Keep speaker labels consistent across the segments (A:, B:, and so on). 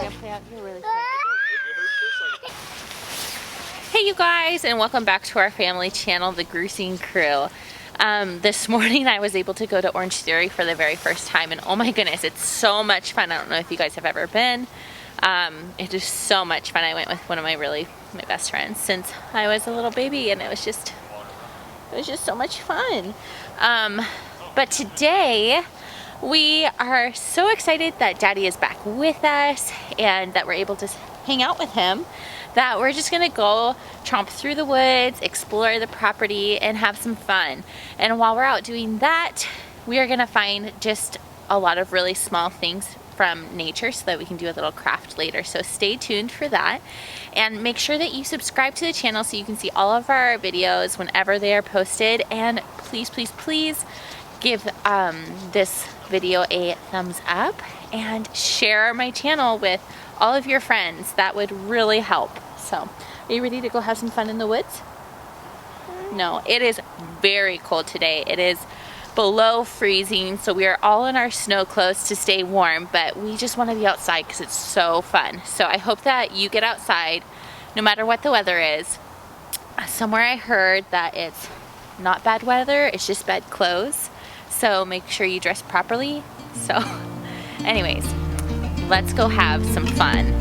A: gonna play out here really quick. Hey you guys, and welcome back to our family channel, The Gruesing Crew. This morning I was able to go to Orange Theory for the very first time, and oh my goodness, it's so much fun. I don't know if you guys have ever been. It is so much fun. I went with one of my best friends since I was a little baby, and it was just so much fun. But today we are so excited that Daddy is back with us and that we're able to hang out with him, that we're just gonna go chomp through the woods, explore the property, and have some fun. And while we're out doing that, we are gonna find just a lot of really small things from nature so that we can do a little craft later. So stay tuned for that, and make sure that you subscribe to the channel so you can see all of our videos whenever they are posted. And please, please, please give this video a thumbs up and share my channel with all of your friends. That would really help. So, are you ready to go have some fun in the woods? No, it is very cold today. It is below freezing, so we are all in our snow clothes to stay warm, but we just want to be outside because it's so fun. So I hope that you get outside no matter what the weather is. Somewhere I heard that it's not bad weather, it's just bad clothes. So make sure you dress properly. So anyways, let's go have some fun.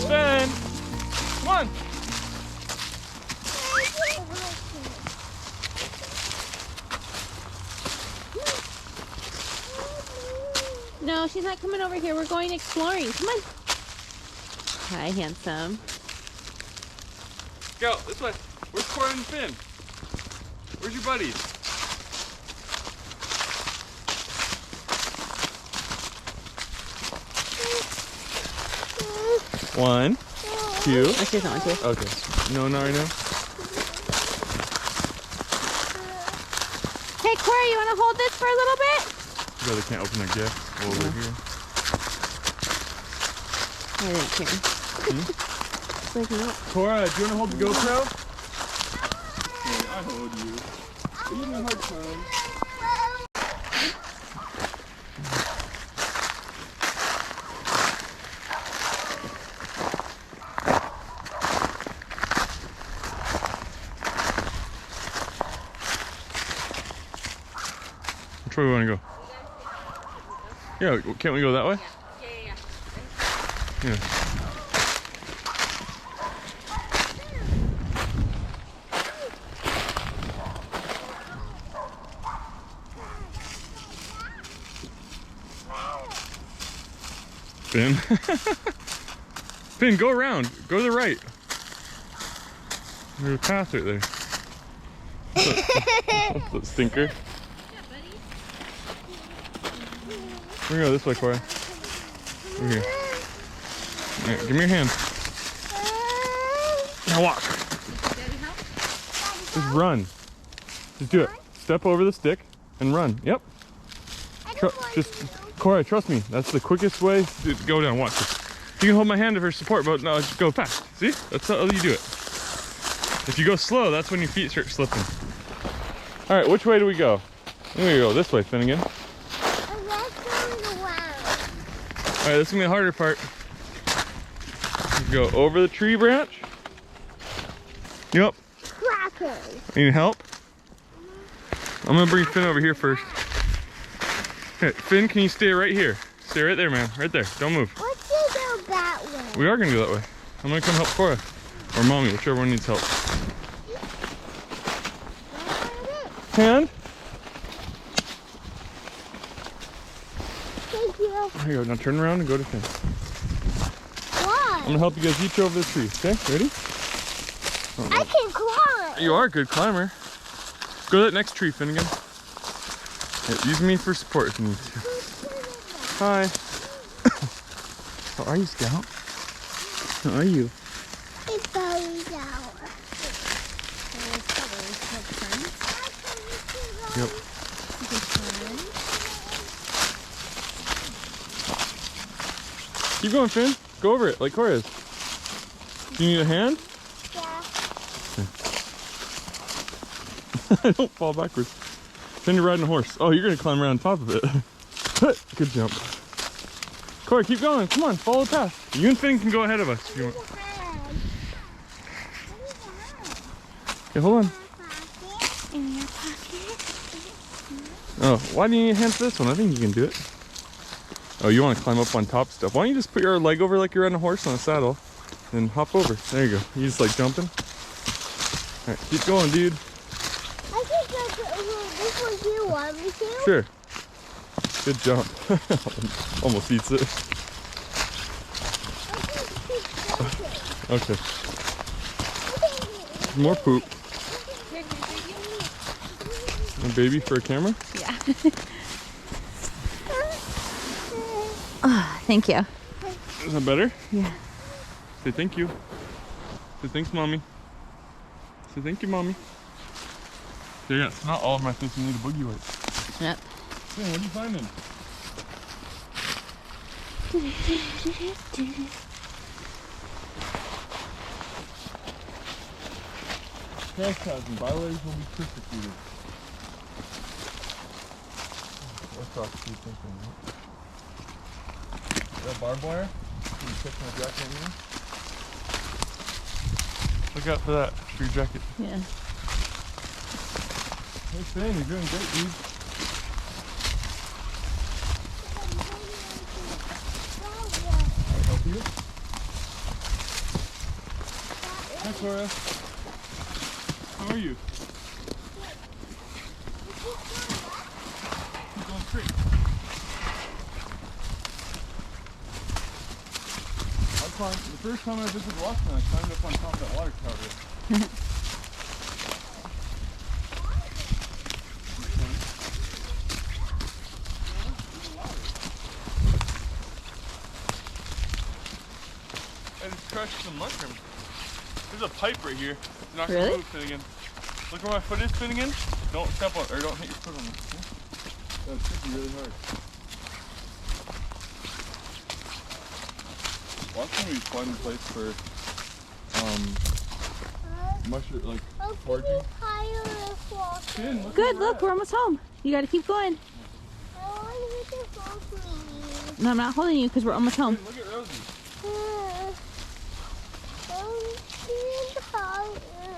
B: Ben, come on.
A: No, she's not coming over here. We're going exploring. Come on. Hi, handsome.
B: Go, this way. Where's Cora and Finn? Where's your buddies? One, two.
A: Oh, she doesn't want to.
B: Okay. No, not right now.
A: Hey, Corey, you want to hold this for a little bit?
B: You they can't open their gift over here.
A: I didn't care. It's like, no.
B: Cora, do you want to hold the GoPro? Yeah, I hold you. Are you having a hard time? Which way we want to go? Yeah, can't we go that way?
A: Yeah.
B: Yeah. Finn. Finn, go around. Go to the right. There's a path right there. That's a stinker. We're gonna go this way, Cora. Over here. Right, give me your hand. Now walk. Just run. Just do it. Step over the stick and run. Yep. Just, Cora, trust me. That's the quickest way to go down. Watch this. You can hold my hand for support, but no, just go fast. See? That's how you do it. If you go slow, that's when your feet start slipping. All right, which way do we go? There we go. This way, Finnegan. All right, this is gonna be the harder part. Go over the tree branch. Yep. You need help? I'm gonna bring Finn over here first. Okay, Finn, can you stay right here? Stay right there, man. Right there. Don't move.
C: Let's go that way.
B: We are gonna go that way. I'm gonna come help Cora. Or Mommy, whichever one needs help. Hand?
C: Thank you.
B: There you go. Now turn around and go to Finn.
C: Why?
B: I'm gonna help you guys each over the tree. Okay, ready?
C: I can climb.
B: You are a good climber. Go to that next tree, Finnegan. Yeah, use me for support if you need to. Hi. How are you, Scout? How are you?
C: It's going down.
B: Yep. Keep going, Finn. Go over it like Cora is. Do you need a hand?
C: Yeah.
B: Don't fall backwards. Finn, you're riding a horse. Oh, you're gonna climb around top of it. Good jump. Cora, keep going. Come on, follow the path. You and Finn can go ahead of us if you want. Okay, hold on.
C: In your pocket.
B: Oh, why do you need a hand for this one? I think you can do it. Oh, you want to climb up on top stuff. Why don't you just put your leg over like you're on a horse on a saddle and hop over. There you go. You just like jumping. All right, keep going, dude.
C: I can go this one. Do you want me to?
B: Sure. Good jump. Almost eats it. Okay. More poop. A baby for a camera?
A: Yeah. Oh, thank you.
B: Is that better?
A: Yeah.
B: Say thank you. Say thanks, Mommy. Say thank you, Mommy. There you go. It's not all of my things. You need a boogie wipe.
A: Yep.
B: Hey, what are you finding? Trespassing violators will be persecuted. What's off the thinking, right? Is that barbed wire? Can you catch my jacket in there? Look out for that for your jacket.
A: Yeah.
B: Hey Finn, you're doing great, dude. Can I help you? Hi Cora. How are you? Keep going straight. The first time I visited Washington, I climbed up on top of that water tower. I just crushed some mushrooms. There's a pipe right here. It's not gonna move, Finnegan. Look where my foot is, Finnegan. Don't step on, or don't hit your foot on this. That should be really hard. Washington would be a fun place for mushroom, like foraging.
A: Good, look, we're almost home. You gotta keep going. No, I'm not holding you because we're almost home.
B: Look at Rosie.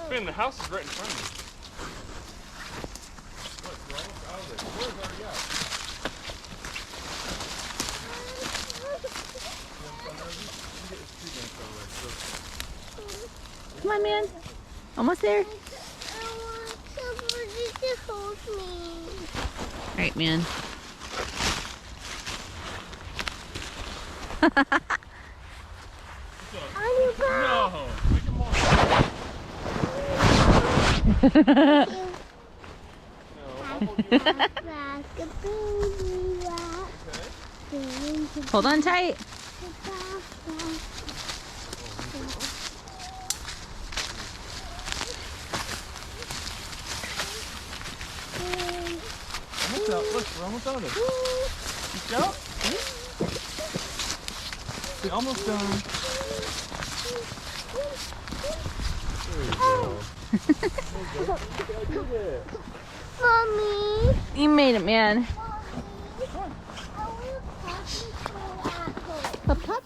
B: Finn, the house is right in front of you. Look, we're almost out of there. Where's already out?
A: Come on, man. Almost there.
C: I want somebody to hold me.
A: All right, man.
B: No. Make it more.
A: Hold on tight.
B: Almost out. Look, we're almost out of it. Reach out. We're almost done. There you go.
C: Mommy.
A: You made it, man.
B: Come.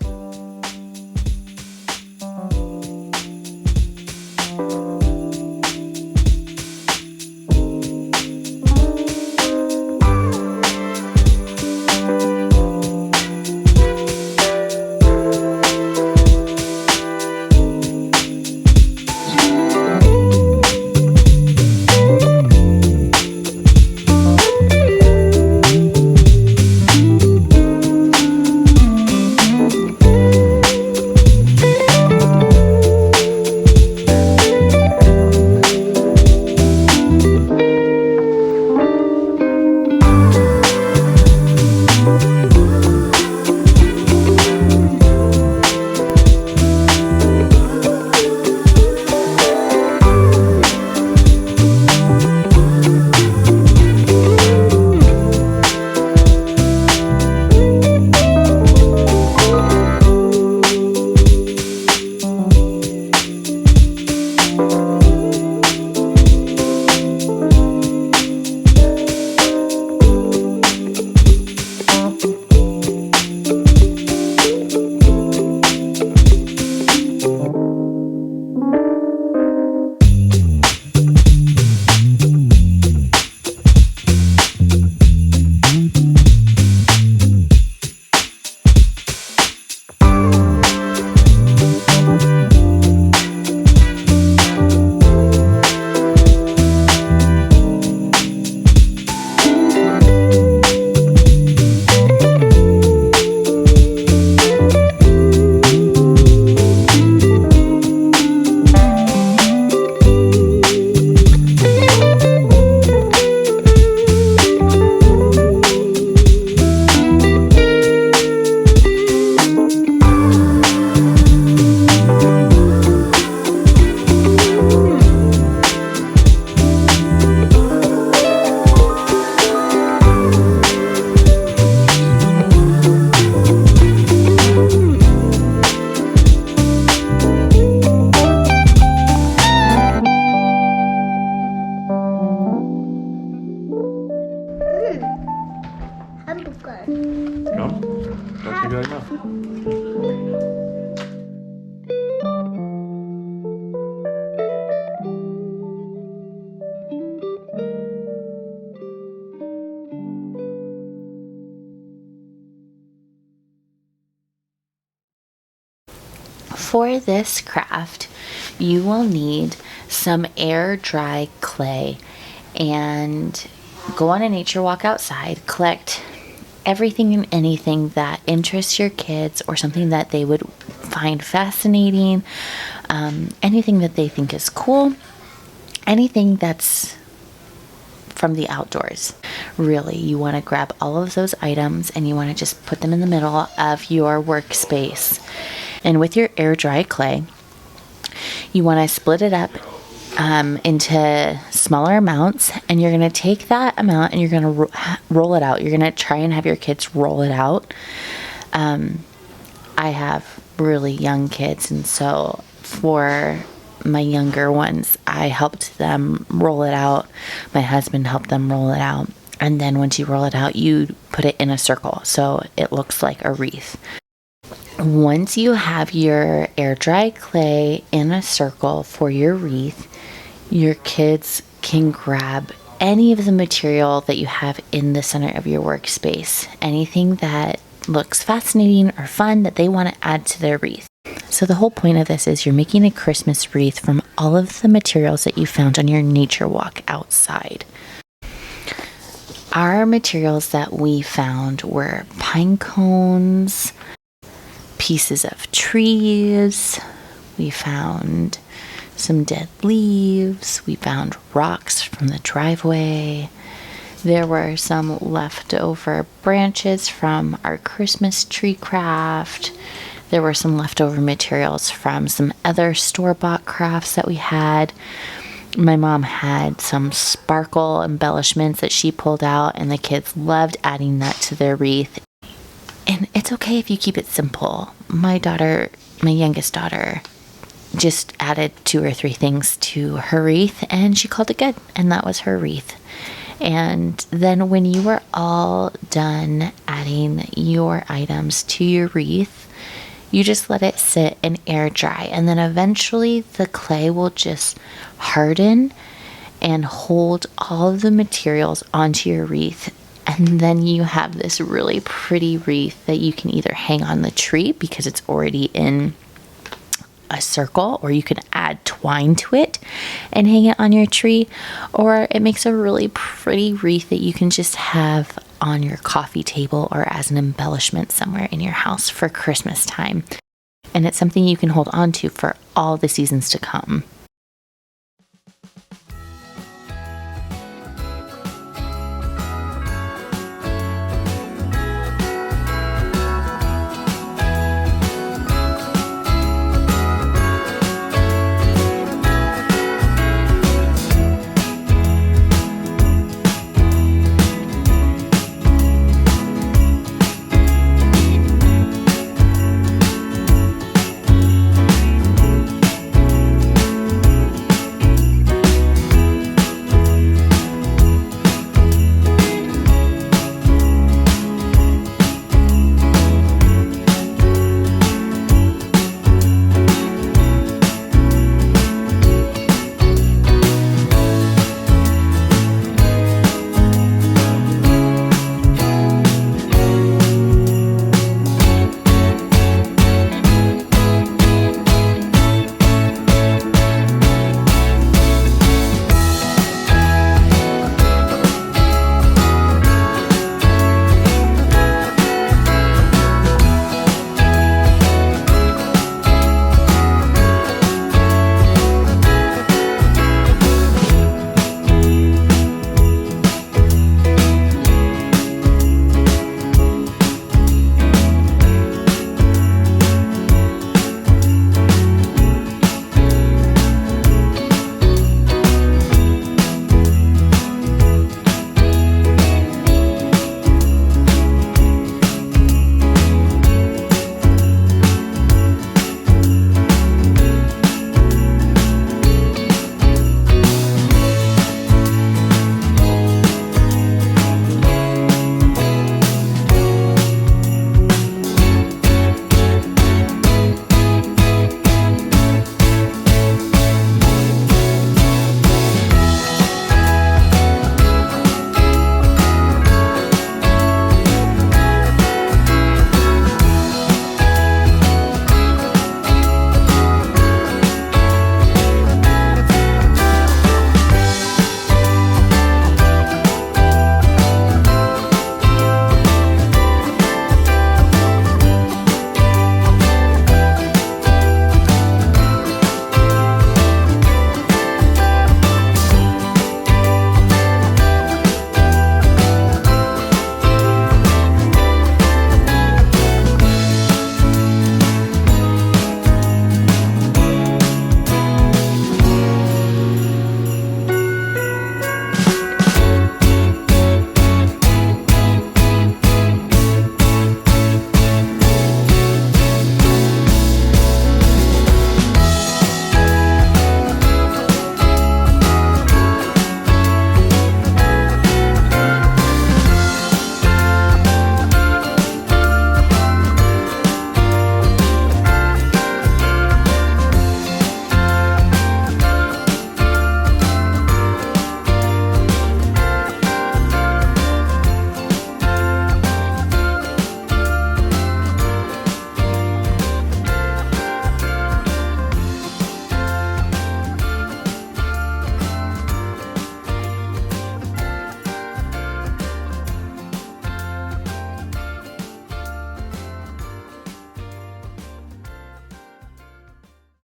B: Don't take it out of your mouth.
A: For this craft, you will need some air dry clay and go on a nature walk outside, collect everything and anything that interests your kids or something that they would find fascinating, anything that they think is cool, anything that's from the outdoors. Really, you want to grab all of those items and you want to just put them in the middle of your workspace. And with your air dry clay, you want to split it up into smaller amounts, and you're going to take that amount and you're going to roll it out. You're going to try and have your kids roll it out. I have really young kids, and so for my younger ones, I helped them roll it out. My husband helped them roll it out. And then once you roll it out, you put it in a circle so it looks like a wreath. Once you have your air dry clay in a circle for your wreath, your kids can grab any of the material that you have in the center of your workspace, anything that looks fascinating or fun that they want to add to their wreath. So the whole point of this is you're making a Christmas wreath from all of the materials that you found on your nature walk outside. Our materials that we found were pine cones, pieces of trees. We found some dead leaves. We found rocks from the driveway. There were some leftover branches from our Christmas tree craft. There were some leftover materials from some other store-bought crafts that we had. My mom had some sparkle embellishments that she pulled out, and the kids loved adding that to their wreath. And it's okay if you keep it simple. My youngest daughter, just added 2 or 3 things to her wreath, and she called it good, and that was her wreath. And then when you were all done adding your items to your wreath, you just let it sit and air dry, and then eventually the clay will just harden and hold all of the materials onto your wreath. And then you have this really pretty wreath that you can either hang on the tree because it's already in a circle, or you can add twine to it and hang it on your tree, or it makes a really pretty wreath that you can just have on your coffee table or as an embellishment somewhere in your house for Christmas time. And it's something you can hold on to for all the seasons to come.